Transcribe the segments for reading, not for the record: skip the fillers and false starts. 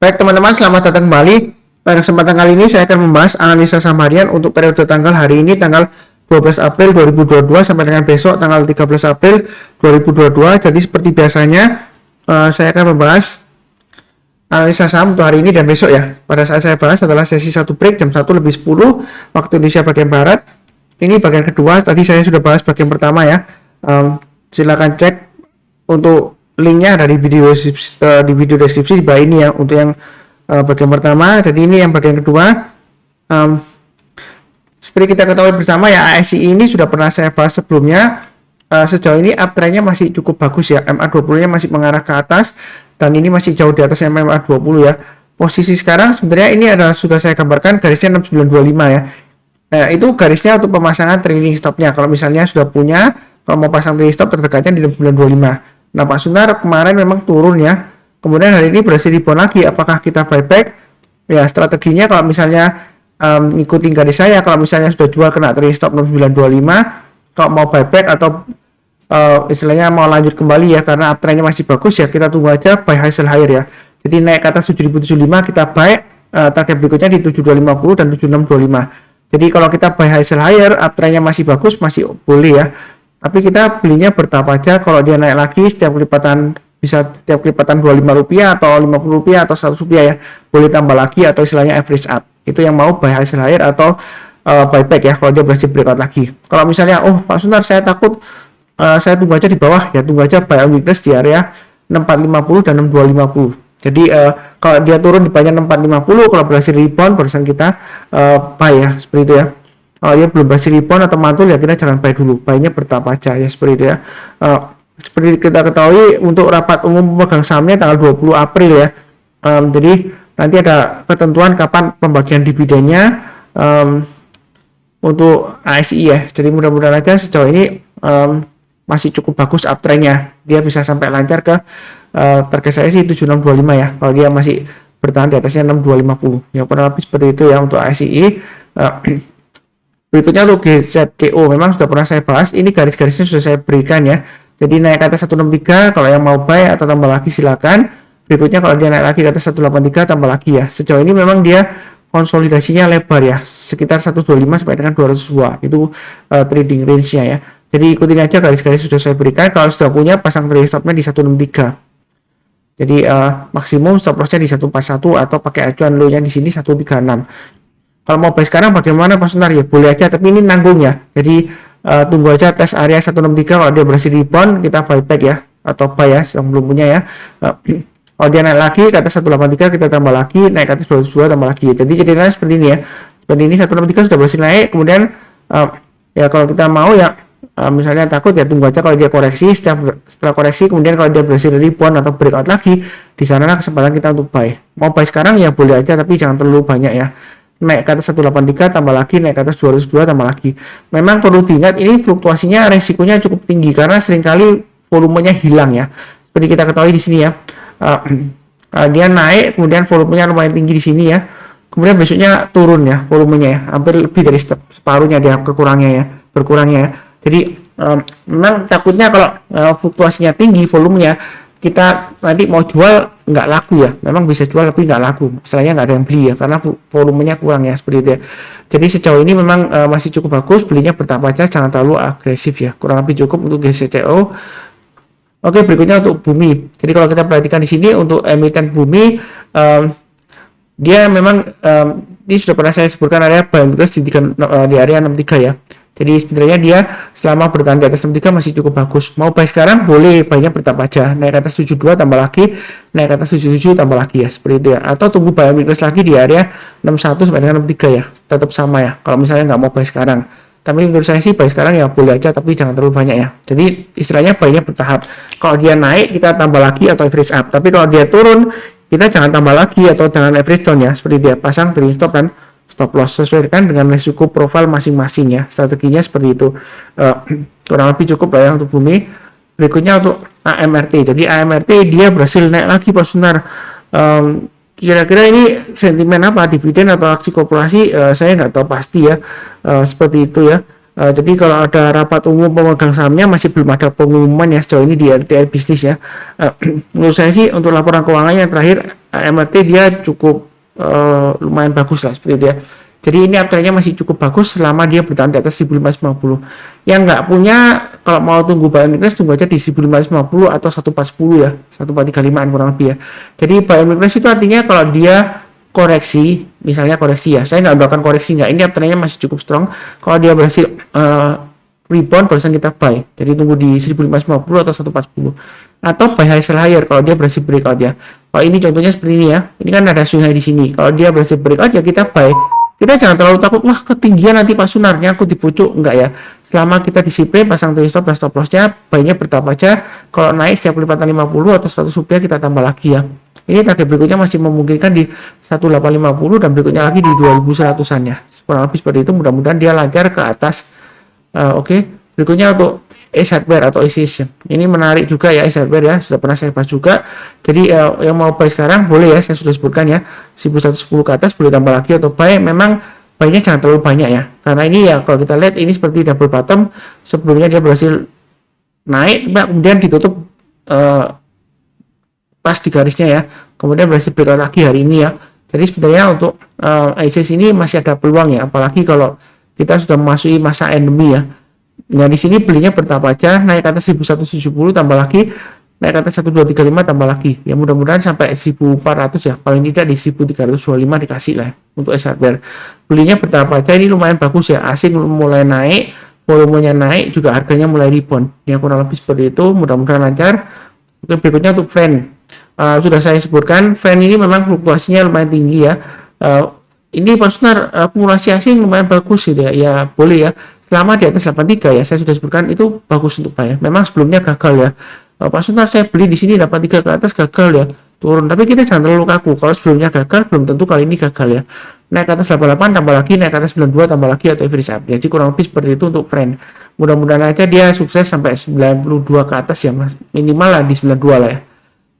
Baik teman-teman, selamat datang kembali. Pada kesempatan kali ini saya akan membahas analisa saham harian untuk periode tanggal hari ini tanggal 12 April 2022 sampai dengan besok tanggal 13 April 2022. Jadi seperti biasanya saya akan membahas analisa saham untuk hari ini dan besok ya. Pada saat saya bahas adalah sesi 1 break jam 1 lebih 10 waktu Indonesia bagian Barat. Ini bagian kedua, tadi saya sudah bahas bagian pertama ya. Silakan cek untuk linknya ada di video deskripsi di bawah ini ya untuk yang bagian pertama. Jadi ini yang bagian kedua. Seperti kita ketahui bersama ya, ASI ini sudah pernah saya bahas sebelumnya. Sejauh ini uptrendnya masih cukup bagus ya. MA20 nya masih mengarah ke atas dan ini masih jauh di atas MA20 ya. Posisi sekarang sebenarnya ini adalah sudah saya gambarkan garisnya 6925 ya. Itu garisnya untuk pemasangan trailing stopnya. Kalau misalnya sudah punya, kalau mau pasang trailing stop terdekatnya di 6925. Nah, Pak Sunar kemarin memang turun ya. Kemudian hari ini berhasil rebound lagi. Apakah kita buyback? Ya, strateginya kalau misalnya ngikutin garis saya, kalau misalnya sudah jual kena trailing stop 6925, kalau mau buyback atau istilahnya mau lanjut kembali ya, karena uptrendnya masih bagus ya, kita tunggu aja buy high sell higher ya. Jadi naik ke atas 7075 kita buy, target berikutnya di 7250 dan 7625. Jadi kalau kita buy high sell higher, uptrendnya masih bagus, masih boleh ya. Tapi kita belinya bertahap aja. Kalau dia naik lagi setiap kelipatan, bisa setiap kelipatan 25 rupiah atau 50 rupiah atau 100 rupiah ya, boleh tambah lagi atau istilahnya average up. Itu yang mau buy high sell higher atau buyback ya kalau dia berhasil breakout lagi. Kalau misalnya Pak Sunar saya takut, saya tunggu aja di bawah ya, tunggu aja buy on weakness di area 6450 dan 6250. Jadi kalau dia turun di bawahnya 6450, kalau berhasil rebound barusan kita buy ya, seperti itu ya. Kalau dia belum berhasil rebound atau mantul ya kita jangan buy dulu, buy-nya bertahap aja ya, seperti itu ya. Seperti kita ketahui untuk rapat umum pemegang sahamnya tanggal 20 April ya. Jadi nanti ada ketentuan kapan pembagian dividennya untuk ASI ya. Jadi mudah-mudahan aja sejauh ini masih cukup bagus uptrendnya. Dia bisa sampai lancar ke target saya sih 7625 ya. Kalau dia masih bertahan di atasnya 6250. Ya kurang lebih seperti itu ya untuk ASI. Berikutnya untuk GZCO memang sudah pernah saya bahas. Ini garis-garisnya sudah saya berikan ya. Jadi naik ke atas 163, kalau yang mau buy atau tambah lagi silakan. Berikutnya kalau dia naik lagi ke atas 183 tambah lagi ya. Sejauh ini memang dia konsolidasinya lebar ya, sekitar 125 sampai dengan 202. Itu trading range-nya ya. Jadi ikutin aja garis-garis sudah saya berikan. Kalau sudah punya pasang trading stop-nya di 163. Jadi maksimum stop loss-nya di 141 atau pakai acuan low-nya di sini 136. Kalau mau buy sekarang bagaimana Pak Sunar ya, boleh aja, tapi ini nanggung ya. Jadi tunggu aja tes area 163, kalau dia berhasil rebound kita buyback ya, atau buy ya yang belum punya ya. Kalau dia naik lagi ke atas 183 kita tambah lagi, naik ke atas 202 tambah lagi. Jadi jadinya seperti ini ya. Seperti ini 163 sudah berhasil naik, kemudian ya kalau kita mau ya misalnya takut ya tunggu aja kalau dia koreksi, setelah koreksi kemudian kalau dia berhasil rebound atau breakout lagi, di sana kesempatan kita untuk buy. Mau buy sekarang ya boleh aja, tapi jangan terlalu banyak ya. Naik ke atas 183 tambah lagi, naik ke atas 202 tambah lagi. Memang perlu diingat ini fluktuasinya resikonya cukup tinggi karena seringkali volumenya hilang ya. Seperti kita ketahui di sini ya. Dia naik kemudian volumenya lumayan tinggi di sini ya. Kemudian besoknya turun ya volumenya ya. Hampir lebih dari separuhnya dia berkurangnya ya. Jadi memang takutnya kalau fluktuasinya tinggi volumenya, kita nanti mau jual nggak laku ya. Memang bisa jual tapi nggak laku, misalnya nggak ada yang beli ya karena volumenya kurang ya, seperti itu ya. Jadi sejauh ini memang masih cukup bagus, belinya bertahap aja, jangan terlalu agresif ya. Kurang lebih cukup untuk GZCO. Oke, berikutnya untuk Bumi. Jadi kalau kita perhatikan di sini untuk emiten Bumi, dia memang ini sudah pernah saya sebutkan area buy di area 63 ya. Jadi sebenarnya dia selama bertahan di atas 63 masih cukup bagus. Mau buy sekarang boleh, buy-nya bertahap aja. Naik ke atas 72 tambah lagi, naik ke atas 77 tambah lagi ya, seperti itu ya. Atau tunggu buy weakness lagi di area 61 sampai dengan 63 ya. Tetap sama ya. Kalau misalnya nggak mau buy sekarang. Tapi menurut saya sih buy sekarang ya boleh aja, tapi jangan terlalu banyak ya. Jadi istilahnya buy-nya bertahap. Kalau dia naik kita tambah lagi atau average up. Tapi kalau dia turun kita jangan tambah lagi atau jangan average down ya. Seperti dia pasang trailing stop dan stop loss sesuaikan dengan risiko profil masing-masing ya. Strateginya seperti itu. Kurang lebih cukup lah ya untuk Bumi. Berikutnya untuk AMRT. Jadi AMRT dia berhasil naik lagi Pak Sunar. Kira-kira ini sentimen apa, dividen atau aksi korporasi, saya nggak tahu pasti ya. Seperti itu ya. Jadi kalau ada rapat umum pemegang sahamnya masih belum ada pengumuman ya sejauh ini di RTI bisnis ya. Menurut saya sih untuk laporan keuangan yang terakhir MRT dia cukup lumayan bagus lah seperti itu ya. Jadi ini uptrendnya masih cukup bagus selama dia bertahan di atas 1550. Yang nggak punya, kalau mau tunggu buy and weakness, tunggu aja di 1550 atau 1410 ya, 1435an kurang lebih ya. Jadi buy and weakness itu artinya kalau dia koreksi, misalnya koreksi ya, saya nggak melakukan koreksi nggak, ini uptrendnya masih cukup strong. Kalau dia berhasil rebound, barusan kita buy. Jadi tunggu di 1550 atau 1410. Atau buy high sell higher kalau dia berhasil breakout ya. Kalau ini contohnya seperti ini ya, ini kan ada swing high di sini. Kalau dia berhasil breakout ya kita buy. Kita jangan terlalu takut, wah ketinggian nanti Pak Sunarnya aku di pucuk, enggak ya. Selama kita disiplin, pasang trailing stop dan stop lossnya, buy-nya bertahap aja. Kalau naik setiap lipatan 50 atau 100 rupiah kita tambah lagi ya. Ini target berikutnya masih memungkinkan di 1850 dan berikutnya lagi di 2100-an ya. Kurang lebih seperti itu, mudah-mudahan dia lancar ke atas. Oke. Berikutnya untuk Ace Hardware atau Ace. Ini menarik juga ya, Ace Hardware ya, sudah pernah saya bahas juga. Jadi yang mau buy sekarang boleh ya, saya sudah sebutkan ya, 1110 ke atas boleh tambah lagi atau buy. Memang buy-nya jangan terlalu banyak ya, karena ini ya kalau kita lihat ini seperti double bottom. Sebelumnya dia berhasil naik, kemudian ditutup pas di garisnya ya, kemudian berhasil breakout lagi hari ini ya. Jadi sebenarnya untuk ISIS ini masih ada peluang ya, apalagi kalau kita sudah memasuki masa endemi ya. Nah di sini belinya bertahap aja, naik ke atas 1170 tambah lagi, naik ke atas 1235 tambah lagi. Ya mudah-mudahan sampai 1400 ya, paling tidak di 1325 dikasih lah untuk S hardware. Belinya bertahap aja, ini lumayan bagus ya, asing mulai naik, volumenya naik, juga harganya mulai rebound. Yang kurang lebih seperti itu, mudah-mudahan lancar. Oke, berikutnya untuk Friend. Sudah saya sebutkan, Friend ini memang fluktuasinya lumayan tinggi ya. Ini Pak Sunar, akumulasi asing lumayan bagus gitu ya, ya boleh ya. Selama di atas 83 ya, saya sudah sebutkan itu bagus untuk buy. Memang sebelumnya gagal ya. Pak Sunar saya beli di sini 83 ke atas gagal ya, turun. Tapi kita jangan terlalu kaku. Kalau sebelumnya gagal, belum tentu kali ini gagal ya. Naik ke atas 88 tambah lagi, naik ke atas 92 tambah lagi atau average up. Jadi kurang lebih seperti itu untuk Friend. Mudah-mudahan aja dia sukses sampai 92 ke atas ya, Mas. Minimal lah di 92 lah ya.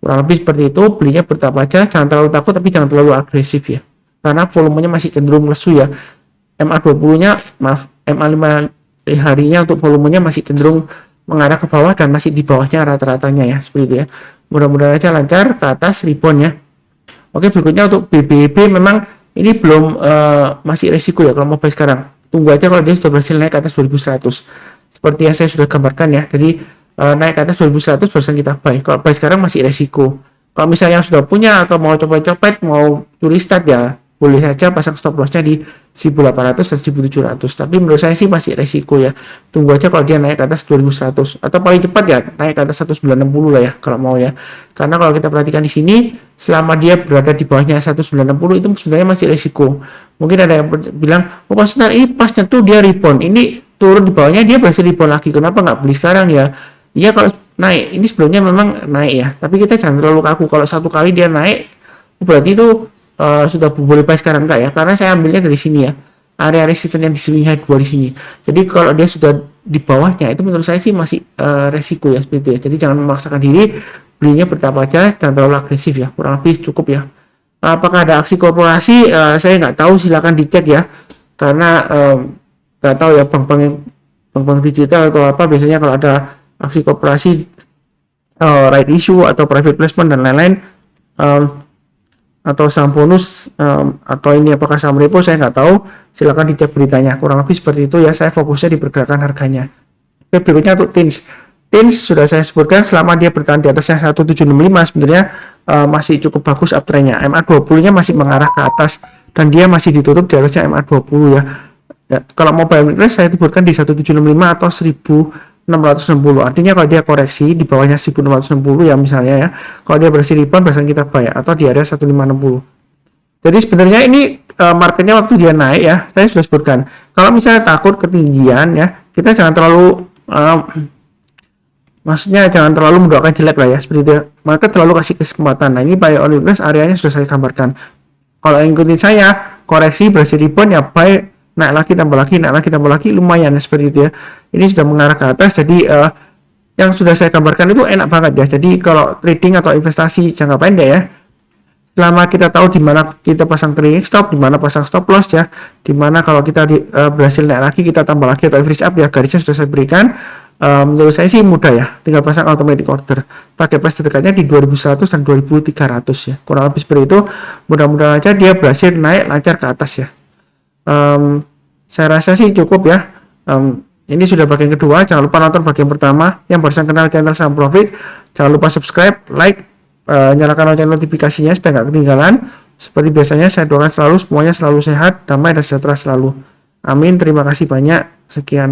Kurang lebih seperti itu, belinya bertahap aja, jangan terlalu takut tapi jangan terlalu agresif ya. Karena volumenya masih cenderung lesu ya. MA20-nya, maaf, MA5 harinya untuk volumenya masih cenderung mengarah ke bawah dan masih di bawahnya rata-ratanya ya, seperti itu ya. Mudah-mudahan aja lancar ke atas rebound ya. Oke, berikutnya untuk BBB memang ini belum masih resiko ya kalau mau buy sekarang. Tunggu aja kalau dia sudah berhasil naik ke atas 2100. Seperti yang saya sudah gambarkan ya. Jadi naik ke atas 2100 barusan kita buy. Kalau buy sekarang masih resiko. Kalau misalnya yang sudah punya atau mau coba-coba mau curi start ya, boleh saja pasang stop lossnya di 1800 dan 1700. Tapi menurut saya sih masih resiko ya. Tunggu aja kalau dia naik ke atas 2100 atau paling cepat ya naik ke atas 1960 lah ya kalau mau ya. Karena kalau kita perhatikan di sini selama dia berada di bawahnya 1960 itu sebenarnya masih resiko. Mungkin ada yang bilang, "Oh, Pak Sunar, ini pas nyentuh dia rebound. Ini turun di bawahnya dia berhasil rebound lagi. Kenapa nggak beli sekarang ya?" Iya, kalau naik ini sebelumnya memang naik ya. Tapi kita jangan terlalu kaku. Kalau satu kali dia naik berarti itu sudah boleh buy sekarang enggak ya, karena saya ambilnya dari sini ya, area resisten yang di swing high 2 di sini. Jadi kalau dia sudah di bawahnya itu menurut saya sih masih resiko ya, seperti itu ya. Jadi jangan memaksakan diri, belinya bertahap aja, jangan terlalu agresif ya, kurang lebih cukup ya. Apakah ada aksi korporasi, saya nggak tahu, silakan dicek ya, karena nggak tahu ya bank-bank digital atau apa biasanya kalau ada aksi korporasi, right issue atau private placement dan lain-lain, atau saham bonus, atau ini apakah saham repo, saya nggak tahu, silakan dicek beritanya. Kurang lebih seperti itu ya, saya fokusnya di pergerakan harganya. Oke, berikutnya untuk TINS sudah saya sebutkan, selama dia bertahan di atasnya 1765 sebenarnya masih cukup bagus uptrendnya. MA20 nya masih mengarah ke atas dan dia masih ditutup di atasnya MA20 ya. Kalau mau buy saya sebutkan di 1765 atau 1660. Artinya kalau dia koreksi di bawahnya 1660 ya misalnya ya, kalau dia bersih rebound biasanya kita buy atau di area 1560. Jadi sebenarnya ini marketnya waktu dia naik ya, saya sudah sebutkan. Kalau misalnya takut ketinggian ya, kita jangan terlalu maksudnya jangan terlalu mendoakan jelek lah ya, seperti itu ya. Market terlalu kasih kesempatan. Nah ini buy on weakness areanya sudah saya gambarkan. Kalau ikutin saya, koreksi bersih rebound ya buy, naik lagi tambah lagi, naik lagi tambah lagi, lumayan seperti itu ya. Ini sudah mengarah ke atas, jadi yang sudah saya gambarkan itu enak banget ya. Jadi kalau trading atau investasi jangka pendek ya, selama kita tahu di mana kita pasang trailing stop, di mana pasang stop loss ya, di mana kalau kita berhasil naik lagi kita tambah lagi atau average up ya, garisnya sudah saya berikan. menurut saya sih mudah ya, tinggal pasang automatic order. Pakai price terdekatnya di 2100 dan 2300 ya, kurang lebih seperti itu. Mudah-mudahan aja dia berhasil naik lancar ke atas ya. Saya rasa sih cukup ya. Ini sudah bagian kedua, jangan lupa nonton bagian pertama. Yang barusan kenal channel Saham Profit, jangan lupa subscribe, like, nyalakan lonceng notifikasinya supaya nggak ketinggalan. Seperti biasanya saya doakan selalu semuanya selalu sehat, damai dan sejahtera selalu. Amin. Terima kasih banyak. Sekian.